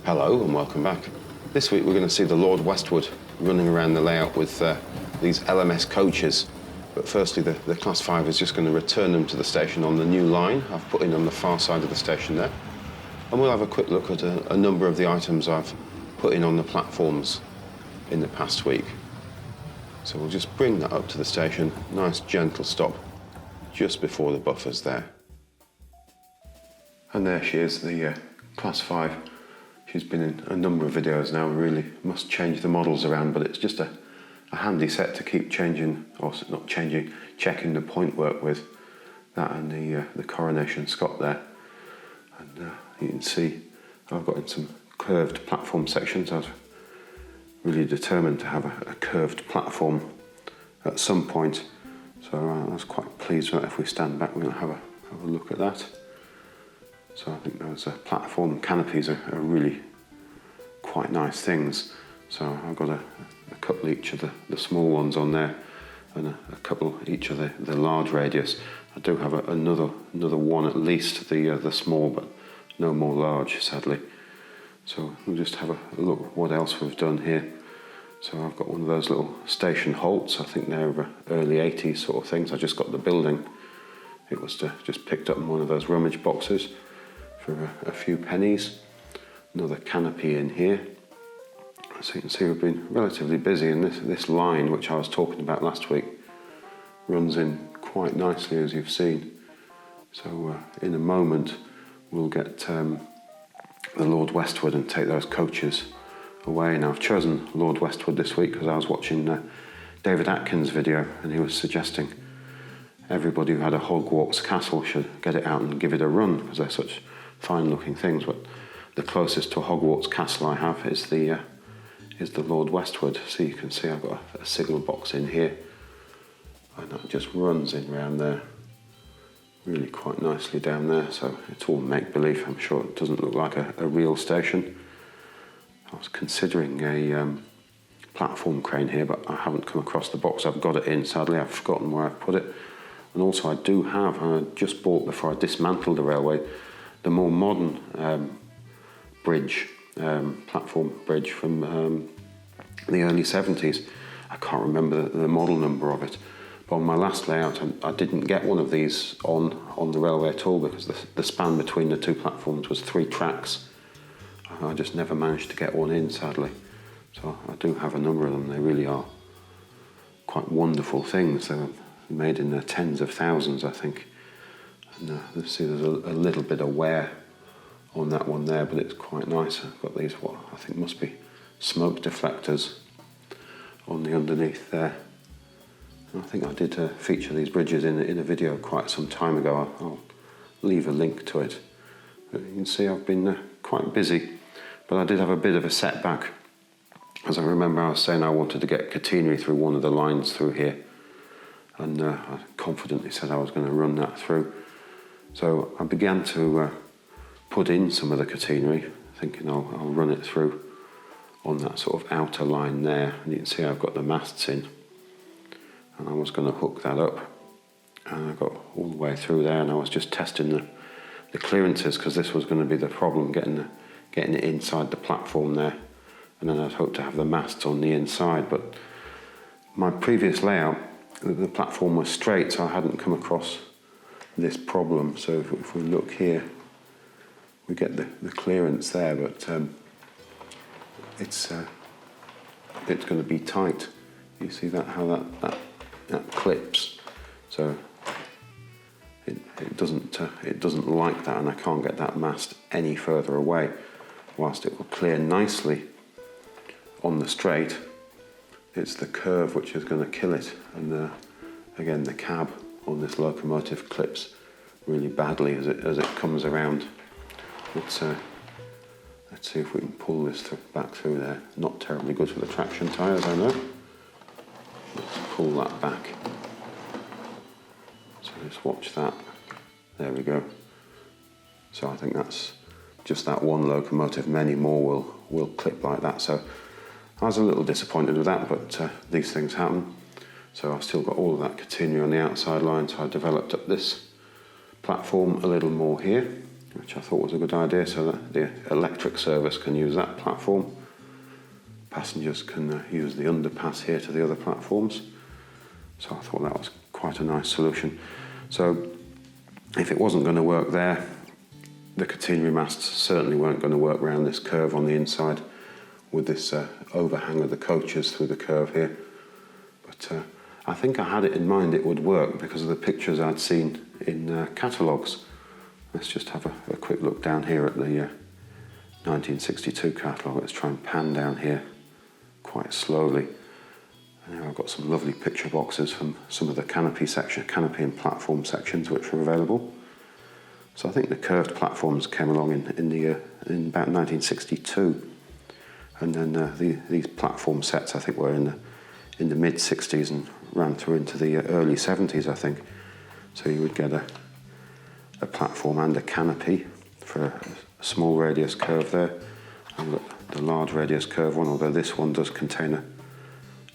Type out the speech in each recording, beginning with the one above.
Hello and welcome back. This week we're going to see the Lord Westwood running around the layout with these L.M.S coaches. But firstly, the Class 5 is just going to return them to the station on the new line I've put in on the far side of the station there. And we'll have a quick look at a number of the items I've put in on the platforms in the past week. So we'll just bring that up to the station, nice gentle stop just before the buffers there. And there she is, the Class 5. She's been in a number of videos now. We really must change the models around, but it's just a handy set to keep changing, or not changing, checking the point work with. That and the Coronation Scot there. And you can see I've got in some curved platform sections. I was really determined to have a curved platform at some point. So I was quite pleased with that. If we stand back, we're going to have a look at that. So I think those platform canopies are really quite nice things. So I've got a couple each of the small ones on there, and a couple each of the large radius. I do have another one at least, the small, but no more large, sadly. So we'll just have a look what else we've done here. So I've got one of those little station halts. I think they're early 80s sort of things. I just got the building. It was just picked up in one of those rummage boxes for a few pennies. Another canopy in here. So you can see we've been relatively busy, and this line, which I was talking about last week, runs in quite nicely, as you've seen. So in a moment we'll get the Lord Westwood and take those coaches away. Now I've chosen Lord Westwood this week because I was watching David Atkins' video, and he was suggesting everybody who had a Hogwarts castle should get it out and give it a run, because they're such fine looking things. But the closest to a Hogwarts castle I have is the Lord Westwood. So you can see I've got a signal box in here, and that just runs in round there really quite nicely down there. So it's all make-believe. I'm sure it doesn't look like a real station. I was considering a platform crane here, but I haven't come across the box I've got it in. Sadly, I've forgotten where I've put it. And also I do have, I just bought before I dismantled the railway, the more modern bridge, platform bridge from the early 70s. I can't remember the model number of it. But on my last layout, I didn't get one of these on the railway at all, because the span between the two platforms was 3 tracks. I just never managed to get one in, sadly. So I do have a number of them. They really are quite wonderful things. They're made in the tens of thousands, I think. And let's see, there's a little bit of wear on that one there, but it's quite nice. I've got these, what I think must be smoke deflectors on the underneath there. And I think I did feature these bridges in a video quite some time ago. I'll leave a link to it. But you can see I've been quite busy, but I did have a bit of a setback. As I remember, I was saying I wanted to get catenary through one of the lines through here, and I confidently said I was going to run that through. So I began to put in some of the catenary, thinking I'll run it through on that sort of outer line there. And you can see I've got the masts in, and I was going to hook that up, and I got all the way through there, and I was just testing the clearances, because this was going to be the problem, getting it inside the platform there. And then I'd hoped to have the masts on the inside, but my previous layout, the platform was straight, so I hadn't come across this problem. So if we look here, we get the clearance there, but it's going to be tight. You see that, how that clips. So it doesn't like that, and I can't get that mast any further away. Whilst it will clear nicely on the straight, it's the curve which is going to kill it. And again, the cab on this locomotive clips really badly as it comes around. Let's see if we can pull this back through there. Not terribly good for the traction tyres, I know. Let's pull that back. So just watch that. There we go. So I think that's just that one locomotive. Many more will clip like that. So I was a little disappointed with that, but these things happen. So I've still got all of that catenary on the outside line, so I developed up this platform a little more here, which I thought was a good idea, so that the electric service can use that platform. Passengers can use the underpass here to the other platforms. So I thought that was quite a nice solution. So if it wasn't going to work there, the catenary masts certainly weren't going to work around this curve on the inside with this overhang of the coaches through the curve here. But I think I had it in mind it would work because of the pictures I'd seen in catalogues. Let's just have a quick look down here at the 1962 catalogue. Let's try and pan down here quite slowly. And here I've got some lovely picture boxes from some of the canopy and platform sections which are available. So I think the curved platforms came along in about 1962, and then these platform sets I think were in the mid 60s and ran through into the early 70s I think. So you would get a platform and a canopy for a small radius curve there, and the large radius curve one, although this one does contain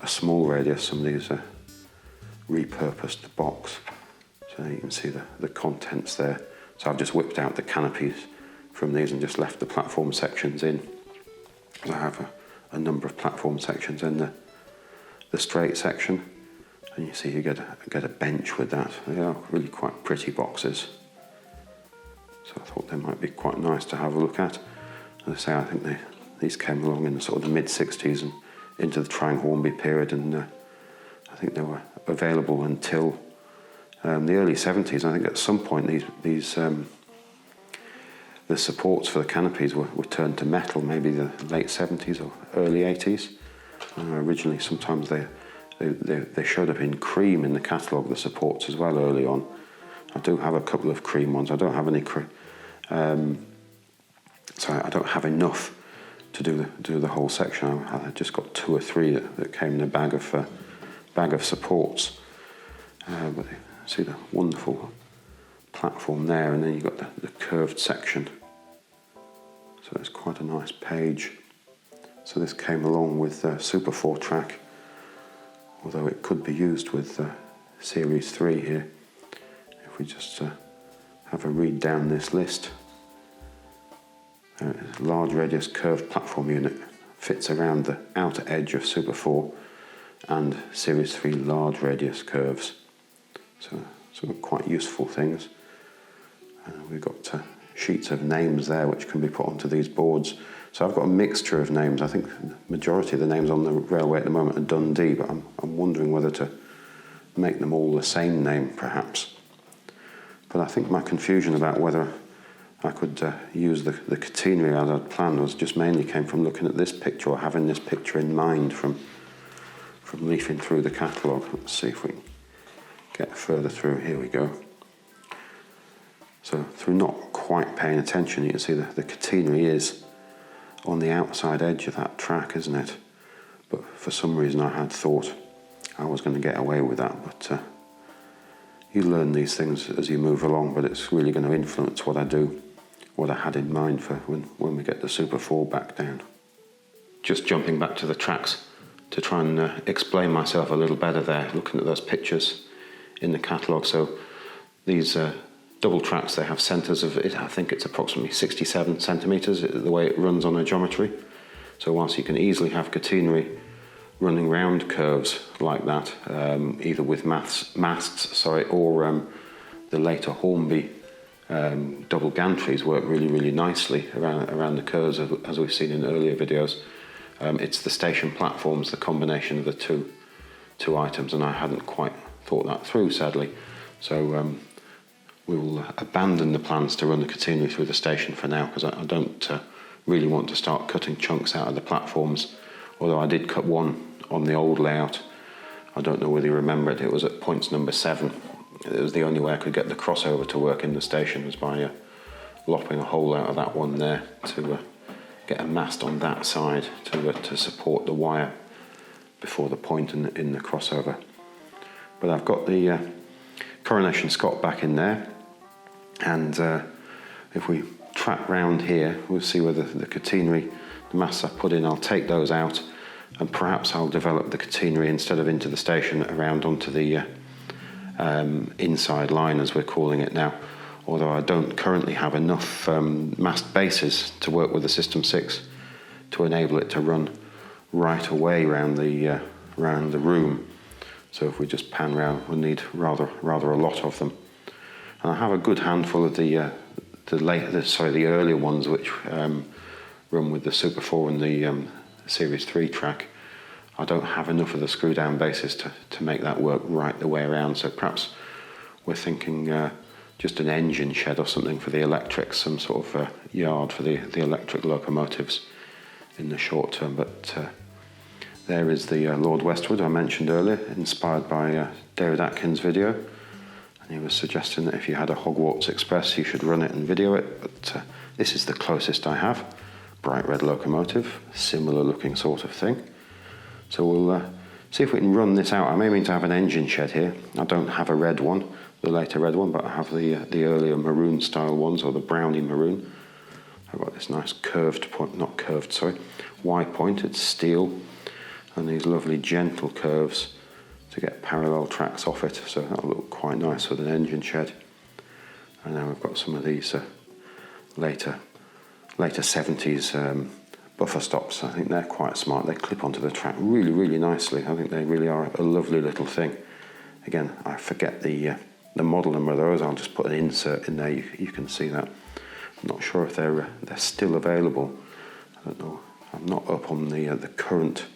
a small radius. Some of these are repurposed box, so you can see the contents there. So I've just whipped out the canopies from these and just left the platform sections in. I have a number of platform sections in the straight section, and you see you get a bench with that. They are really quite pretty boxes, so I thought they might be quite nice to have a look at. As I say, I think these came along in the sort of the mid 60s and into the Hornby period, and I think they were available until the early 70s. I think at some point the supports for the canopies were turned to metal, maybe the late 70s or early 80s. Originally, sometimes they showed up in cream in the catalogue, the supports as well, early on. I do have a couple of cream ones. I don't have any cream, so I don't have enough to do the whole section. I just got 2 or 3 that came in a bag of supports. But see the wonderful platform there, and then you've got the curved section. So it's quite a nice page. So this came along with Super 4 track, although it could be used with Series 3 here. If we just have a read down this list. Large radius curved platform unit fits around the outer edge of Super 4 and Series 3 large radius curves. So some quite useful things. We've got sheets of names there which can be put onto these boards. So I've got a mixture of names. I think the majority of the names on the railway at the moment are Dundee, but I'm wondering whether to make them all the same name perhaps. But I think my confusion about whether I could use the catenary as I'd planned was just mainly came from looking at this picture, or having this picture in mind from leafing through the catalogue. Let's see if we can get further through. Here we go. So through not quite paying attention, you can see the catenary is on the outside edge of that track, isn't it? But for some reason I had thought I was going to get away with that, but you learn these things as you move along, but it's really going to influence what I do, what I had in mind for when we get the Super 4 back down. Just jumping back to the tracks to try and explain myself a little better there, looking at those pictures in the catalogue. So these double tracks, they have centres of it. I think it's approximately 67 centimetres, the way it runs on a geometry. So whilst you can easily have catenary running round curves like that, either with masts, or the later Hornby double gantries work really, really nicely around the curves, as we've seen in earlier videos. It's the station platforms, the combination of the two items, and I hadn't quite thought that through, sadly. So we will abandon the plans to run the catenary through the station for now, because I don't really want to start cutting chunks out of the platforms, although I did cut one on the old layout. I don't know whether you remember it. It was at points number 7. It was the only way I could get the crossover to work in the station, was by lopping a hole out of that one there to get a mast on that side to support the wire before the point in the crossover. But I've got the Coronation Scott back in there, and if we track round here, we'll see whether the catenary, the masts I've put in, I'll take those out, and perhaps I'll develop the catenary instead of into the station around onto the inside line, as we're calling it now. although I don't currently have enough mast bases to work with the System 6 to enable it to run right away around the room. So if we just pan round, we'll need rather a lot of them. And I have a good handful of the earlier ones which run with the Super 4 and the Series 3 track. I don't have enough of the screw down bases to make that work right the way around, so perhaps we're thinking just an engine shed or something for the electrics, some sort of yard for the electric locomotives in the short term. But there is the Lord Westwood I mentioned earlier, inspired by David Atkins' video, and he was suggesting that if you had a Hogwarts Express you should run it and video it, but this is the closest I have. Bright red locomotive, similar looking sort of thing. So we'll see if we can run this out. I'm aiming to have an engine shed here. I don't have a red one, the later red one, but I have the earlier maroon style ones, or the browny maroon. I've got this nice curved point, not curved, sorry, Y-point, it's steel, and these lovely gentle curves to get parallel tracks off it, so that'll look quite nice with an engine shed. And now we've got some of these later 70s buffer stops. I think they're quite smart. They clip onto the track really nicely. I think they really are a lovely little thing. Again, I forget the model number of those. I'll just put an insert in there. You can see that. I'm not sure if they're still available. I don't know. I'm not up on the current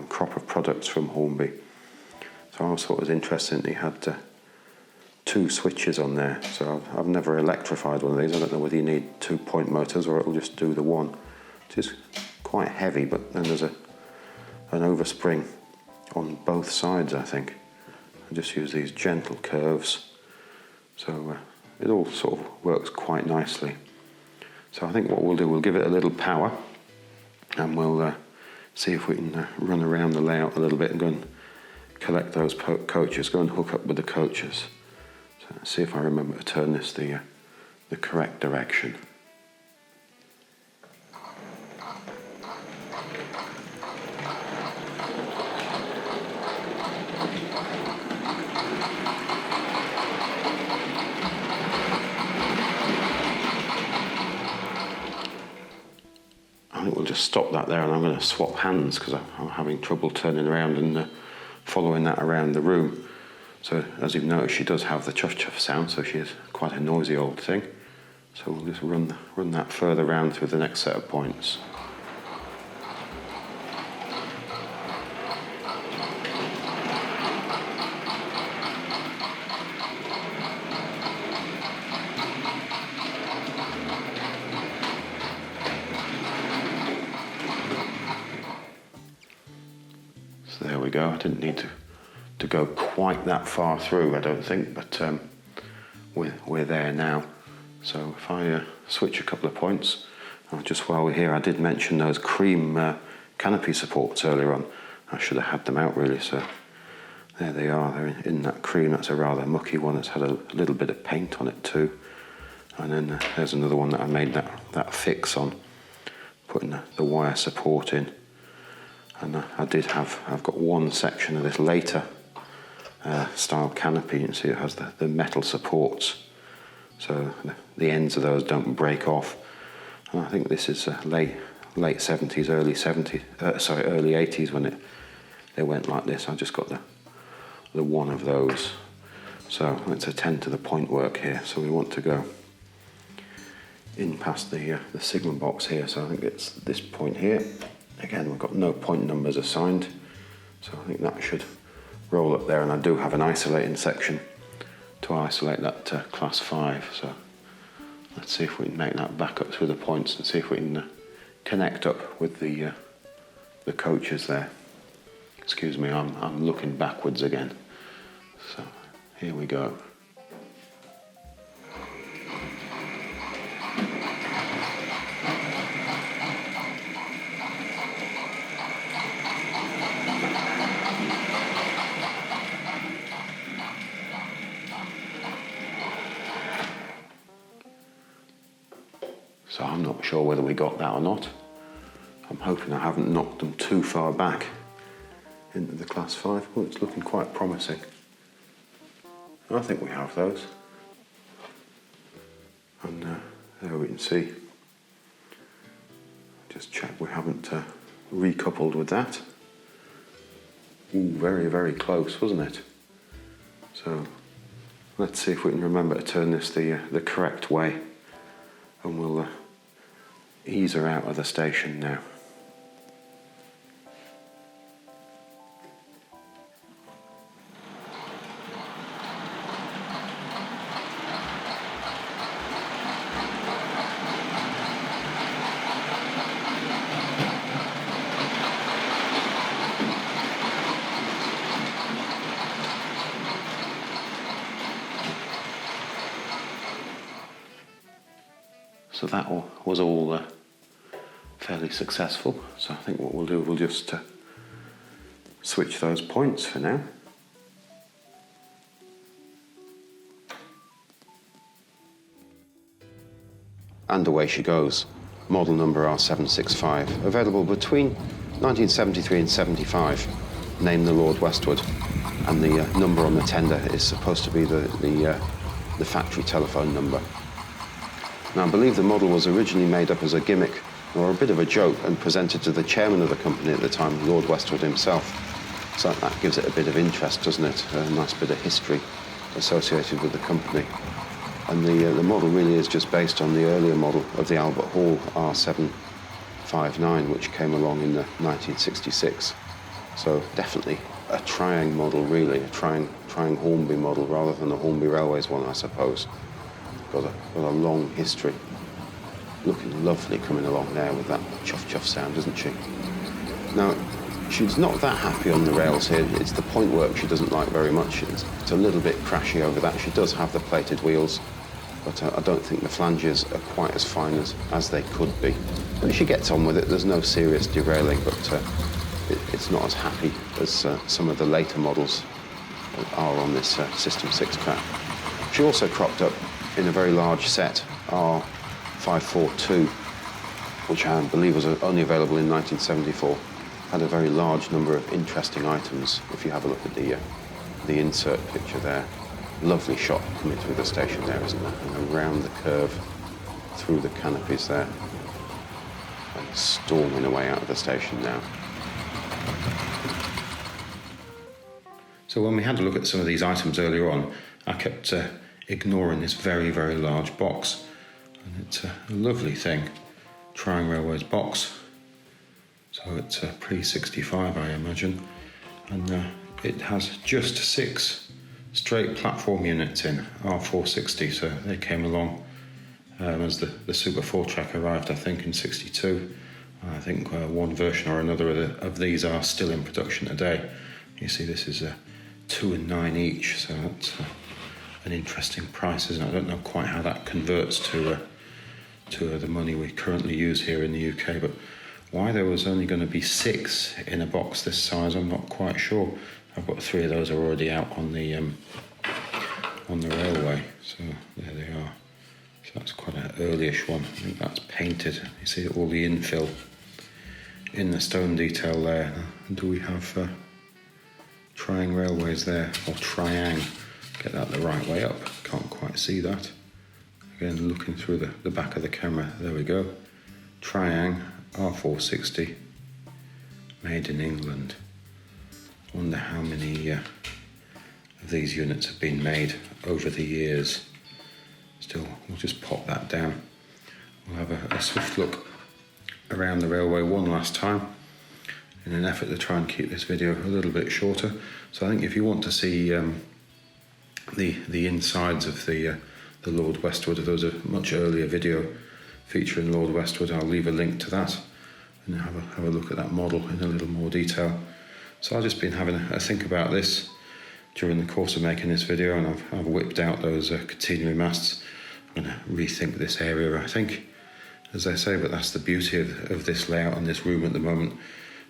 crop of products from Hornby. So I also thought it was interesting that he had 2 switches on there. So I've never electrified one of these. I don't know whether you need 2-point motors or it'll just do the one. It is quite heavy, but then there's an overspring on both sides, I think. I just use these gentle curves, so it all sort of works quite nicely. So I think what we'll do, we'll give it a little power, and we'll see if we can run around the layout a little bit and go and collect those coaches, go and hook up with the coaches. So let's see if I remember to turn this the correct direction. I think we'll just stop that there, and I'm going to swap hands because I'm having trouble turning around and following that around the room. So as you've noticed, she does have the chuff chuff sound, so she is quite a noisy old thing. So we'll just run that further round with the next set of points. So there we go. I didn't need to go quite that far through, I don't think, but we're there now. So if I switch a couple of points, just while we're here, I did mention those cream canopy supports earlier on. I should have had them out really, so there they are. They're in that cream. That's a rather mucky one. It's had a little bit of paint on it too. And then there's another one that I made that fix on, putting the wire support in. And I've got one section of this later style canopy. You can see it has the metal supports, so the ends of those don't break off. And I think this is late 70s, early 80s when they went like this. I just got the one of those. So let's attend to the point work here. So we want to go in past the signal box here. So I think it's this point here. Again, we've got no point numbers assigned, so I think that should roll up there, and I do have an isolating section to isolate that class 5, so let's see if we can make that back up through the points and see if we can connect up with the coaches there. Excuse me, I'm looking backwards again. So here we go. So I'm not sure whether we got that or not. I'm hoping I haven't knocked them too far back into the class 5. Oh, it's looking quite promising. I think we have those. there we can see. Just check we haven't recoupled with that. Ooh, very, very close, wasn't it? So let's see if we can remember to turn this the correct way, and we'll ease her out of the station now. So that was all fairly successful. So I think what we'll do, we'll just switch those points for now. And away she goes. Model number R.765, available between 1973 and 75. Named the Lord Westwood, and the number on the tender is supposed to be the factory telephone number. Now, I believe the model was originally made up as a gimmick or a bit of a joke and presented to the chairman of the company at the time, Lord Westwood himself. So that gives it a bit of interest, doesn't it? A nice bit of history associated with the company. And the model really is just based on the earlier model of the Albert Hall R759, which came along in the 1966. So definitely a Triang model, really, a Triang Hornby model rather than the Hornby Railways one, I suppose. Got a long history. Looking lovely coming along there with that chuff chuff sound, isn't she? Now, she's not that happy on the rails here. It's the point work she doesn't like very much. It's a little bit crashy over that. She does have the plated wheels, but I don't think the flanges are quite as fine as they could be. But she gets on with it. There's no serious derailing, but it's not as happy as some of the later models are on this System 6 track. She also cropped up in a very large set, R542, which I believe was only available in 1974. Had a very large number of interesting items. If you have a look at the insert picture there, lovely shot coming through the station there, isn't it? And around the curve, through the canopies there, and storming away out of the station now. So when we had a look at some of these items earlier on, I kept ignoring this very, very large box. And it's a lovely thing. Triang Railways box. So it's pre-65, I imagine. And it has just 6 straight platform units in, R460. So they came along as the Super 4 track arrived, I think, in 62. I think one version or another of these are still in production today. You see this is 2 and 9 each, so that's an interesting price, isn't it? I don't know quite how that converts to the money we currently use here in the UK, but why there was only going to be 6 in a box this size, I'm not quite sure. I've got 3 of those already out on the railway, so there they are. So that's quite an earlyish one. I think that's painted. You see all the infill in the stone detail there. Do we have Triang Railways there, or Triang? Get that the right way up, can't quite see that. Again, looking through the back of the camera, there we go. Triang R460, made in England. Wonder how many of these units have been made over the years. Still, we'll just pop that down. We'll have a swift look around the railway one last time in an effort to try and keep this video a little bit shorter. So I think if you want to see the insides of the Lord Westwood, there was a much earlier video featuring Lord Westwood. I'll leave a link to that and have a look at that model in a little more detail. So I've just been having a think about this during the course of making this video, and I've whipped out those catenary masts. I'm going to rethink this area, I think, as I say, but that's the beauty of this layout and this room at the moment.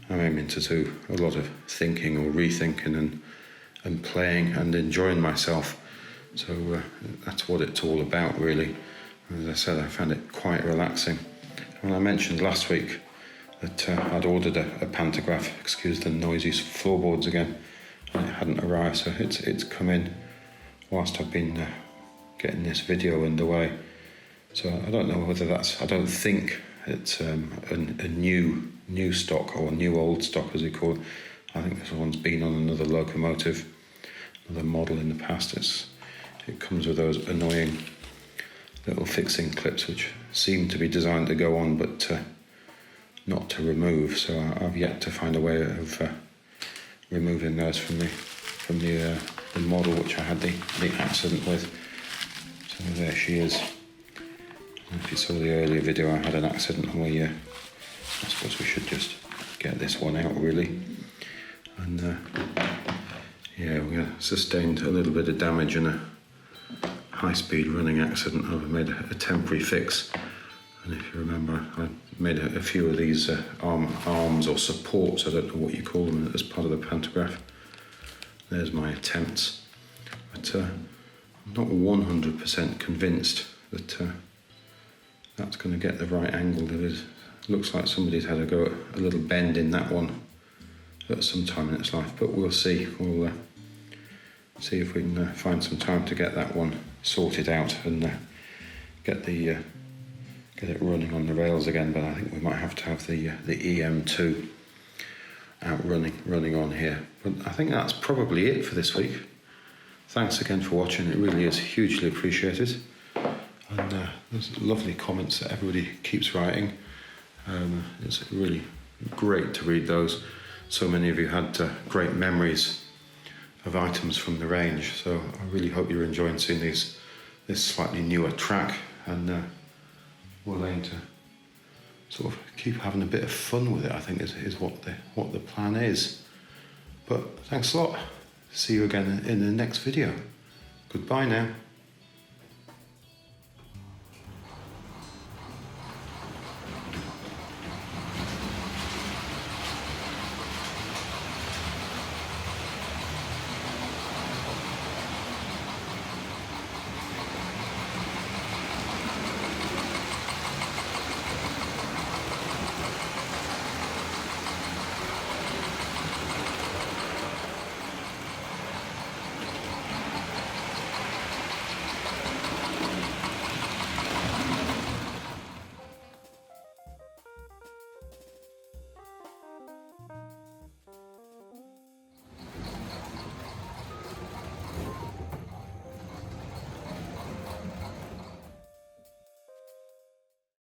I'm aiming to do a lot of thinking or rethinking and playing and enjoying myself. So that's what it's all about, really. As I said, I found it quite relaxing. And I mentioned last week that I'd ordered a pantograph, excuse the noisy floorboards again, and it hadn't arrived, so it's come in whilst I've been getting this video underway. So I don't know whether that's, I don't think it's a new stock or new old stock as they call it. I think this one's been on another locomotive, another model in the past. It comes with those annoying little fixing clips which seem to be designed to go on but not to remove. So I've yet to find a way of removing those from the model which I had the accident with. So there she is. And if you saw the earlier video, I had an accident and I suppose we should just get this one out really. And yeah, we sustained a little bit of damage in a high-speed running accident. I've made a temporary fix, and if you remember, I made a few of these arms or supports, I don't know what you call them, as part of the pantograph. There's my attempts, but I'm not 100% convinced that that's going to get the right angle. Looks like somebody's had a little bend in that one at some time in its life, but we'll see. We'll see if we can find some time to get that one sorted out and get it running on the rails again. But I think we might have to have the EM2 out running on here. But I think that's probably it for this week. Thanks again for watching. It really is hugely appreciated. And there's lovely comments that everybody keeps writing. It's really great to read those. So many of you had great memories of items from the range, so I really hope you're enjoying seeing this slightly newer track, and we'll aim to sort of keep having a bit of fun with it, I think is what the plan is. But thanks a lot. See you again in the next video. Goodbye now.